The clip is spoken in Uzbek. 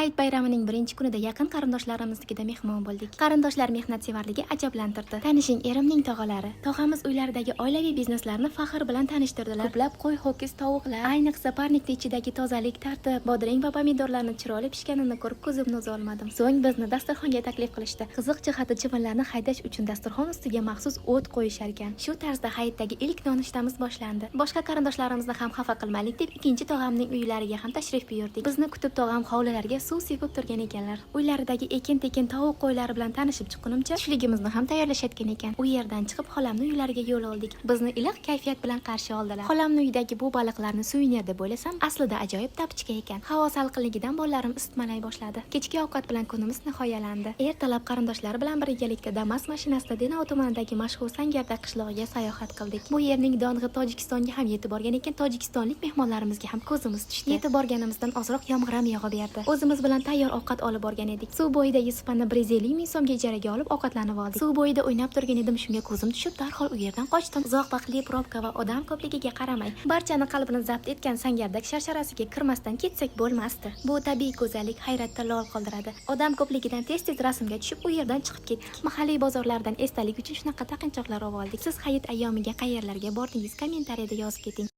Hayit bayramining birinchi kunida yaqin qarindoshlarimiznikida mehmon bo'ldik. Qarindoshlar mehnatsevarligi ajablantirdi. Tanishing, erimning tog'alari. Tog'amiz uylaridagi oilaviy bizneslarni faxr bilan tanishtirdilar. Ko'plab qo'y, ho'kiz, tovuqlar, ayniqsa parnikning ichidagi tozalik, tartib, bodring va pomidorlarni chiroyli pishganini ko'rib ko'zimni uza olmadim. So'ng bizni dasturxonga taklif qilishdi. Qiziq jihati chivinlarni haydash uchun dasturxon ustiga maxsus o't qo'yishar ekan. Shu tarzda hayitdagi ilk nonushtamiz boshlandi. Boshqa qarindoshlarimizni ham xafa qilmaylik deb ikkinchi tog'amning uylariga ham tashrif buyurdik. Bizni kutib tog'am hovlilarga suv sepib turgan ekanlar. Uylaridagi ekin-tekin tovuq qo'ylari bilan tanishib chiqqunimcha tushligimizni ham tayyorlashayotgan ekan. U yerdan chiqib xolamning uylariga yo'l oldik. Bizni iliq kayfiyat bilan qarshi oldilar. Xolamning uyidagi bu baliqlarni suyunir deb o'ylasam, aslida ajoyib tapchika ekan. Havo salqinligidan bolalarim isitmalay boshladi. Kechki ovqat bilan kunimiz nihoyalandi. Ertalab qarindoshlari bilan birgalikda Damas mashinasida Denov tumanidagi mashhur Sangarda qishlog'iga sayohat qildik. Bu yerning dong'i Tojikistonga ham yetib borgan ekan, tojikistonlik mehmonlarimizga ham ko'zimiz tushdi. Yetib borganimizdan ozroq yomg'ir ham yog'ib berdi. O'zimiz bilan tayyor ovqat olib borgan edik. Suv bo'yida Yusufani 150 ming so'mga ijaraga olib ovqatlanib oldik. Suv bo'yida o'ynab turgan edim, shunga ko'zim tushib, darhol u yerdan qochdim. Uzoq vaqtli probka va odam ko'pligiga qaramay, barchani qalbini zabt etgan Sangardak sharsharasiga kirmasdan ketsak bo'lmasdi. Bu tabiiy go'zallik hayratda lol qoldiradi. Odam ko'pligidan tez-tez rasmga tushib, u yerdan chiqib ketdik. Mahalliy bozorlardan esdalik uchun shunaqa taqinchoqlar olib oldik. Siz hayit ayyomiga qayerlarga bordingiz? Kommentariyada yozib keting.